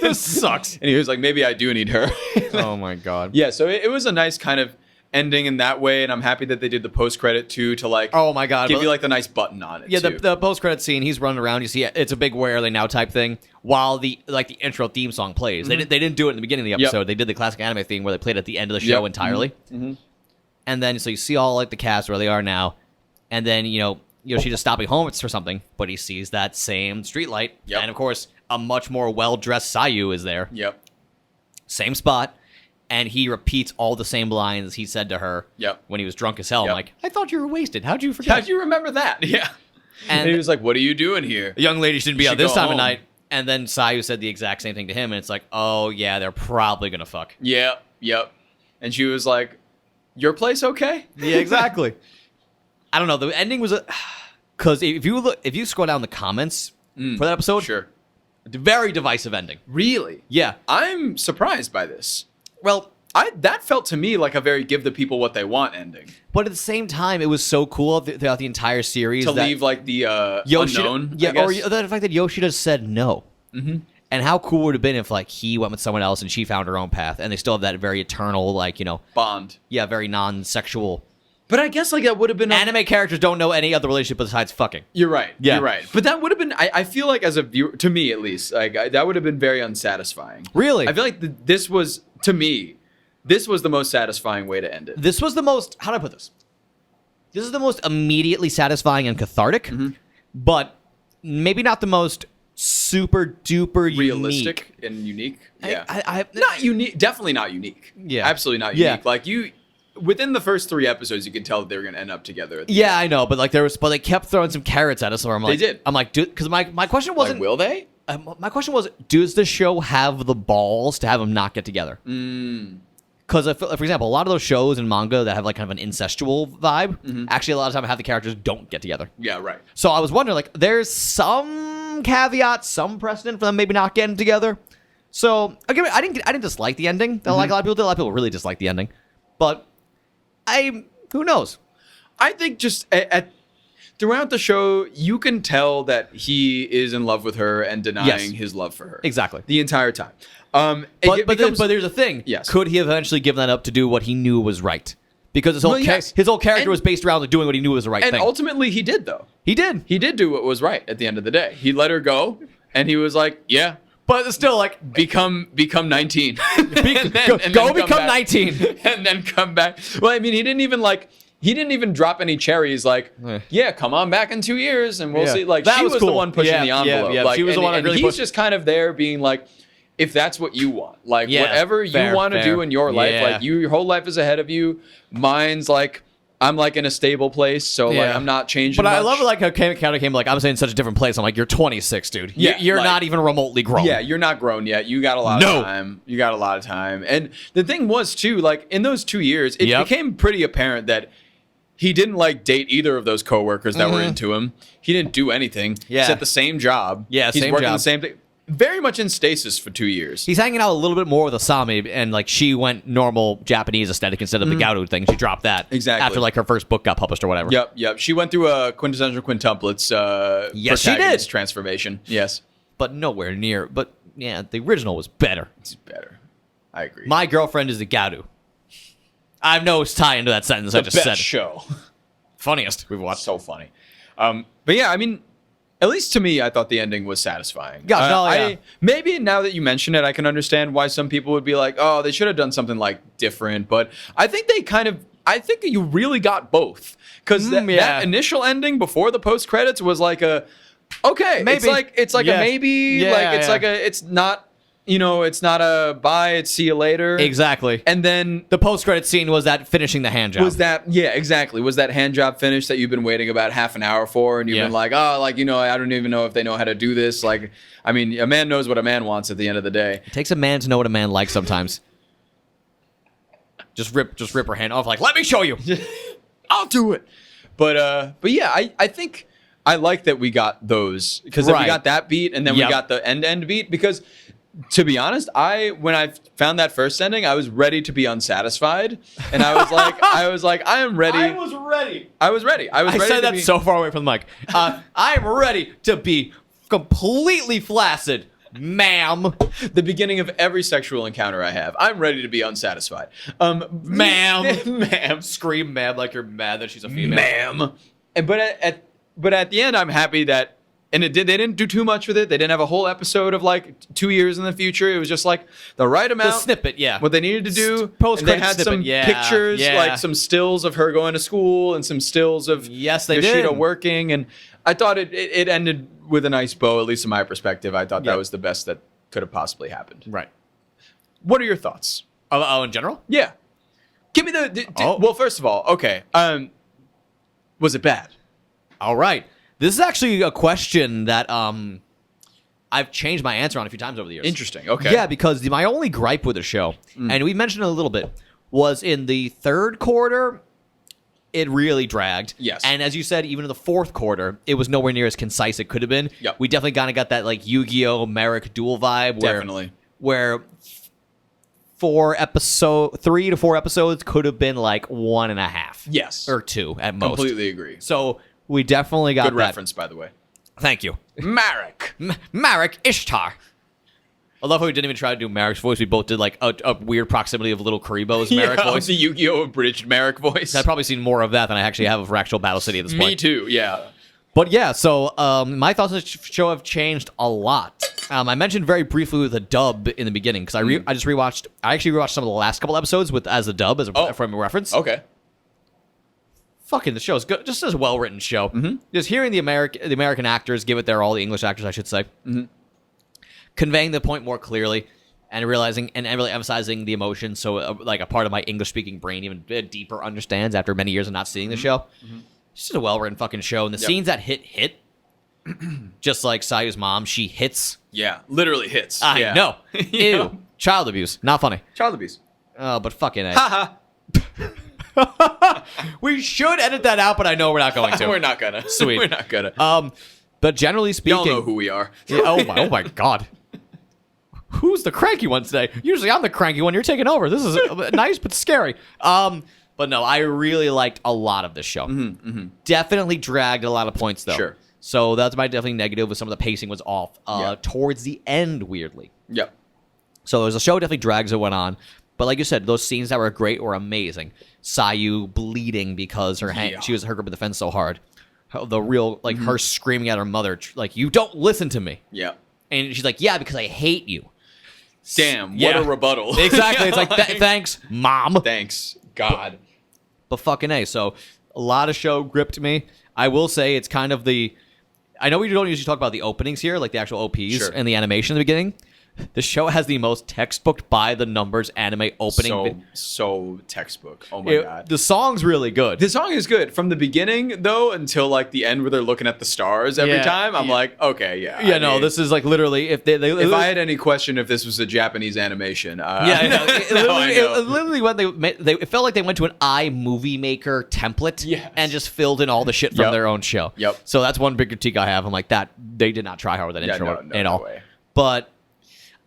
this sucks. And he was like, maybe I do need her. Oh my God. Yeah, so it was a nice kind of ending in that way, and I'm happy that they did the post credit too to like, oh my God, give you like the nice button on it. Yeah, too. the post credit scene, he's running around. You see, it's a big "Where Are They Now" type thing, while the intro theme song plays. They didn't do it in the beginning of the episode. They did the classic anime thing where they played it at the end of the show entirely. And then so you see all like the cast where they are now, and then Yoshida's stopping home for something, but he sees that same streetlight, and of course, a much more well-dressed Sayu is there. Yep. Same spot, and he repeats all the same lines he said to her when he was drunk as hell. I'm like, I thought you were wasted. How'd you forget? How'd you remember that? Yeah. And he was like, what are you doing here? A young lady shouldn't be out this time of night. And then Sayu said the exact same thing to him, and it's like, oh, yeah, they're probably going to fuck. Yep. And she was like, your place okay? Yeah, exactly. I don't know. The ending was because if you scroll down the comments for that episode, sure, very divisive ending. Really? Yeah. I'm surprised by this. Well, that felt to me like a very give the people what they want ending. But at the same time, it was so cool throughout the entire series to leave like the unknown. Yeah, or the fact that Yoshida said no. Mm-hmm. And how cool would it have been if like he went with someone else and she found her own path, and they still have that very eternal bond. Yeah, very non-sexual. But I guess like that would have been anime characters don't know any other relationship besides fucking. You're right. Yeah. You're right. But that would have been. I feel like as a viewer, to me at least, like that would have been very unsatisfying. Really? I feel like this was to me. This was the most satisfying way to end it. This was the most. How do I put this? This is the most immediately satisfying and cathartic, but maybe not the most super duper realistic and unique. Yeah, not unique. Definitely not unique. Yeah, absolutely not unique. Like within the first 3 episodes, you could tell that they were going to end up together. Yeah, I know, but like but they kept throwing some carrots at us. Where I'm like, they did. I'm like, dude, because my question wasn't, like, will they? My question was, does the show have the balls to have them not get together? Because, for example, a lot of those shows and manga that have like kind of an incestual vibe, actually a lot of time have the characters don't get together. Yeah, right. So I was wondering, like, there's some caveat, some precedent for them maybe not getting together. So again, I didn't dislike the ending. Like a lot of people did. A lot of people really dislike the ending, but who knows? I think just throughout the show, you can tell that he is in love with her and denying his love for her. Exactly. The entire time. But there's a thing. Yes. Could he eventually give that up to do what he knew was right? Because his whole character was based around doing what he knew was the right thing. And ultimately, he did, though. He did. He did do what was right at the end of the day. He let her go, and he was like, yeah. But it's still like... Become 19. Go become 19. And then come back. Well, I mean, he didn't even drop any cherries like, yeah, come on back in 2 years and we'll see. Like, that she was cool. the one pushing the envelope. Yeah, like, she was the one that really he's pushed. just kind of there being like, if that's what you want, like whatever you want to do in your life, like your whole life is ahead of you. Mine's like, I'm like in a stable place, so like I'm not changing. But much. I love it, like how Counter came like, I'm saying such a different place. I'm like, you're 26, dude. Yeah, you're like, not even remotely grown. Yeah, you're not grown yet. You got a lot of time. You got a lot of time. And the thing was too, like in those 2 years, it became pretty apparent that he didn't like date either of those coworkers that were into him. He didn't do anything. Yeah. He's at the same job. Yeah, he's same working job. the same thing. Very much in stasis for 2 years. He's hanging out a little bit more with Asami, and like she went normal Japanese aesthetic instead of the Gauru thing. She dropped that after like her first book got published or whatever. Yep. She went through a quintessential quintuplets protagonist transformation. Yes, but nowhere near. But yeah, the original was better. It's better. I agree. My girlfriend is the Gauru. I have no tie into that sentence I just said. Show. Funniest we've watched. So funny. But yeah, I mean, at least to me, I thought the ending was satisfying. Maybe now that you mention it, I can understand why some people would be like, oh, they should have done something like different. But I think I think you really got both. Because that initial ending before the post credits was like okay, maybe. It's like a maybe. It's not. It's not a bye, it's see you later. Exactly. And then the post-credit scene was that finishing the hand job. Was that hand job finished that you've been waiting about half an hour for, and you've been like, I don't even know if they know how to do this. Like, I mean, a man knows what a man wants at the end of the day. It takes a man to know what a man likes sometimes. Just rip her hand off, like, let me show you. I'll do it. But yeah, I think I like that we got those, because then we got that beat, and then we got the end beat, because to be honest, when I found that first ending, I was ready to be unsatisfied, and I was like, I am ready. I was ready. I said that so far away from the mic. I am ready to be completely flaccid, ma'am. The beginning of every sexual encounter I have, I'm ready to be unsatisfied. Ma'am, scream, ma'am, like you're mad that she's a female, ma'am. But at the end, I'm happy that. And they didn't do too much with it. They didn't have a whole episode of like 2 years in the future. It was just like the right amount. The snippet, yeah. What they needed to do. Post-credit They had snippet, some pictures, like some stills of her going to school and some stills of Yoshida working. And I thought it ended with a nice bow, at least in my perspective. I thought that was the best that could have possibly happened. Right. What are your thoughts? Oh, in general? Yeah. Give me well, first of all, okay. Was it bad? All right. This is actually a question that I've changed my answer on a few times over the years. Interesting. Okay. Yeah, because my only gripe with the show, and we mentioned it a little bit, was in the third quarter, it really dragged. Yes. And as you said, even in the fourth quarter, it was nowhere near as concise as it could have been. Yep. We definitely kind of got that like Yu-Gi-Oh! Merrick duel vibe. Where 3 to 4 episodes could have been like 1.5. Yes. Or 2 at most. Completely agree. So we definitely got good reference, by the way. Thank you. Marek. Marek Ishtar. I love how we didn't even try to do Marek's voice. We both did like a weird proximity of Little Karibo's Marek voice. The Yu-Gi-Oh! Abridged Marek voice. I've probably seen more of that than I actually have of actual Battle City at this point. Me too, yeah. But yeah, so my thoughts on the show have changed a lot. I mentioned very briefly with the dub in the beginning, because I actually rewatched some of the last couple episodes as the dub from a reference. Okay. Fucking the show's good. Just as a well-written show. Mm-hmm. Just hearing the American actors give it all the English actors, I should say. Mm-hmm. Conveying the point more clearly and realizing and really emphasizing the emotion, so like a part of my English-speaking brain even deeper understands after many years of not seeing the show. Mm-hmm. It's just a well-written fucking show. And the scenes that hit, just like Sayu's mom, she hits. Yeah, literally hits. I know. Ew. Child abuse. Not funny. Child abuse. Oh, but fucking A. Haha. We should edit that out, but I know we're not going to. We're not gonna. Sweet. We're not gonna. But generally speaking, Y'all know who we are. Yeah, oh my god. Who's the cranky one today? Usually I'm the cranky one. You're taking over. This is nice but scary. But no, I really liked a lot of this show. Definitely dragged a lot of points though. Sure. So that's my definitely negative. With some of the pacing was off towards the end, weirdly. Yep. So the show definitely drags it went on. But like you said, those scenes that were great were amazing. Sayu bleeding because she was her grip of the fence so hard. The real her screaming at her mother like, you don't listen to me. Yeah. And she's like, yeah, because I hate you. Damn, what a rebuttal. Exactly. It's like, thanks, Mom. Thanks, God. But fucking A. So a lot of show gripped me. I will say it's kind of the... I know we don't usually talk about the openings here, like the actual OPs and the animation in the beginning. The show has the most textbook by the numbers anime opening. So textbook. Oh my god. The song's really good. The song is good from the beginning though until like the end where they're looking at the stars every time. I'm like, okay, yeah. Yeah, no, this is like literally if if I had any question if this was a Japanese animation, literally when it felt like they went to an iMovie Maker template and just filled in all the shit from their own show. Yep. So that's one big critique I have. I'm like, that they did not try hard with that intro at all. Way. But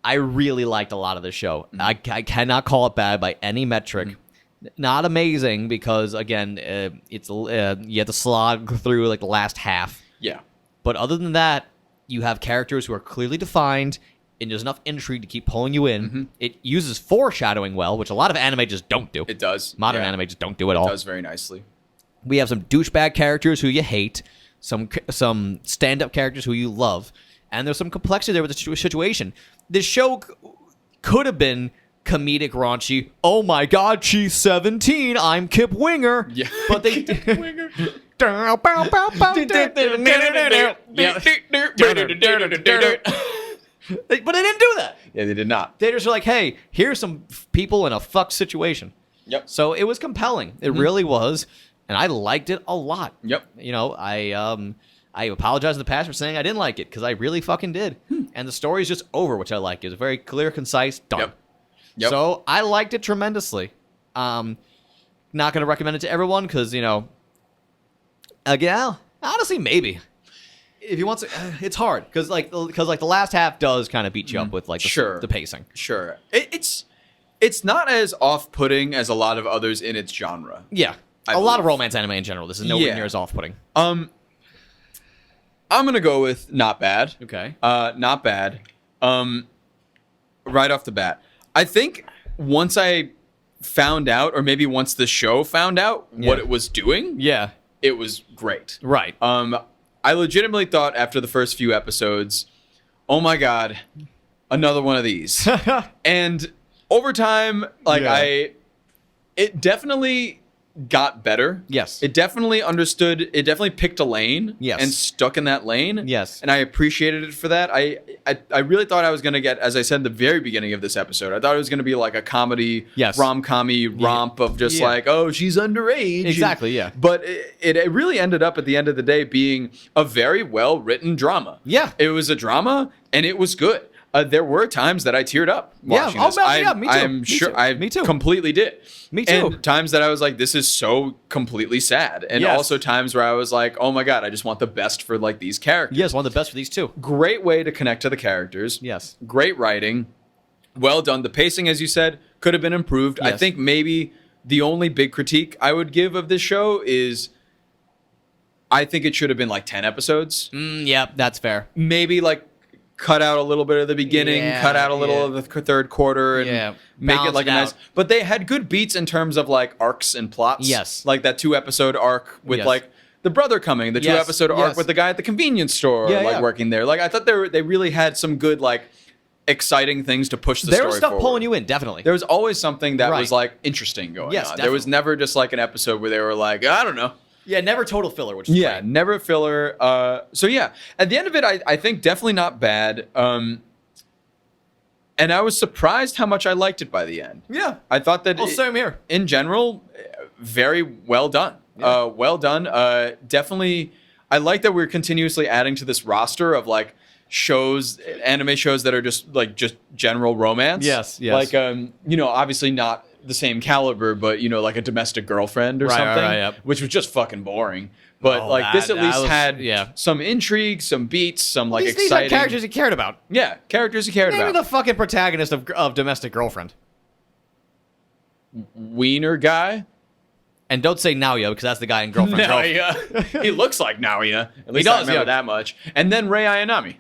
I really liked a lot of the show. I cannot call it bad by any metric. Not amazing because again, it's you have to slog through like the last half. Yeah. But other than that, you have characters who are clearly defined, and there's enough intrigue to keep pulling you in. It uses foreshadowing well, which a lot of anime just don't do. It does. Modern anime just don't do it all. It does very nicely. We have some douchebag characters who you hate, some stand-up characters who you love, and there's some complexity there with the situation. This show could have been comedic raunchy. Oh my god, she's 17. I'm Kip Winger. Yeah. But they Winger. But they didn't do that. Yeah, they did not. They just were like, hey, here's some people in a fucked situation. Yep. So it was compelling. It really was. And I liked it a lot. Yep. You know, I apologize in the past for saying I didn't like it because I really fucking did. And the story's just over, which I like. It's very clear, concise, done. Yep. So I liked it tremendously. Not going to recommend it to everyone because, you know, again, honestly, maybe. If you want to, it's hard because the last half does kind of beat you up with like the pacing. Sure. It's not as off-putting as a lot of others in its genre. Yeah. A lot of romance anime in general. This is nowhere near as off-putting. I'm going to go with not bad. Okay. Not bad. Right off the bat. I think once I found out, or maybe once the show found out what it was doing, it was great. Right. I legitimately thought after the first few episodes, oh my god, another one of these. And over time, it definitely got better. Yes. It definitely understood. It definitely picked a lane. Yes. And stuck in that lane. Yes. And I appreciated it for that. I really thought I was going to get, as I said in the very beginning of this episode, I thought it was going to be like a comedy, rom-commy romp of just like, oh, she's underage. Exactly, yeah. But it really ended up at the end of the day being a very well-written drama. Yeah. It was a drama, and it was good. There were times that I teared up watching this. Me too. I'm sure I completely did. Me too. And times that I was like, this is so completely sad. And also times where I was like, oh my God, I just want the best for like these characters. Yes, one of the best for these two. Great way to connect to the characters. Yes. Great writing. Well done. The pacing, as you said, could have been improved. Yes. I think maybe the only big critique I would give of this show is I think it should have been like 10 episodes. Yeah, that's fair. Maybe like cut out a little bit of the beginning, cut out a little of the third quarter, and make it like a nice. But they had good beats in terms of like arcs and plots. Yes, like that 2-episode arc with like the brother coming, the 2-episode arc with the guy at the convenience store, working there. Like I thought they really had some good like exciting things to push the story forward. There was stuff pulling you in, definitely. There was always something that was like interesting going on. Definitely. There was never just like an episode where they were like, I don't know. Yeah, never total filler, which is great. Never filler. So yeah, at the end of it, I think definitely not bad. And I was surprised how much I liked it by the end. Yeah. I thought that same here. In general, very well done. Yeah. Well done. Definitely, I like that we're continuously adding to this roster of like anime shows that are just general romance. Yes. Like, obviously not the same caliber, but you know, like a domestic girlfriend or Right, something, right, yep. which was just fucking boring. But Oh, like this at that least was- had yeah. some intrigue, some beats, some like These are exciting characters you cared about. Yeah, characters you cared Name about. the fucking protagonist of Domestic Girlfriend. Wiener guy. And don't say Naoya, because that's the guy in Girlfriend. Naoya. He looks like Naoya. At least does, I remember yeah. that much. And then Rei Ayanami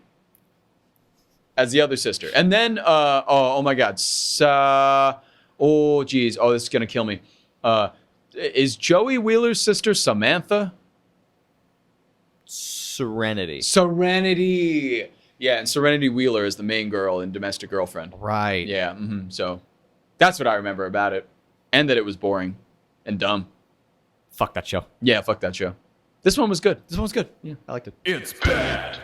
as the other sister. And then, oh my God. Oh, geez. Oh, this is going to kill me. Is Joey Wheeler's sister Samantha? Serenity. Serenity. Yeah, and Serenity Wheeler is the main girl in Domestic Girlfriend. Right. Yeah, so that's what I remember about it. And that it was boring and dumb. Fuck that show. Yeah, fuck that show. This one was good. This one was good. Yeah, I liked it. It's bad.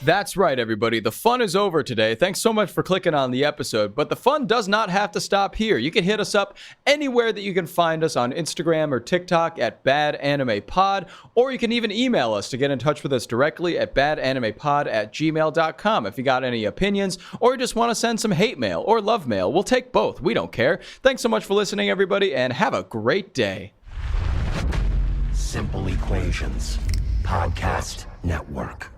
That's right, everybody. The fun is over today. Thanks so much for clicking on the episode. But the fun does not have to stop here. You can hit us up anywhere that you can find us on Instagram or TikTok at badanimepod, or you can even email us to get in touch with us directly at badanimepod@gmail.com if you got any opinions or just want to send some hate mail or love mail. We'll take both. We don't care. Thanks so much for listening, everybody, and have a great day. Simple Equations Podcast Network.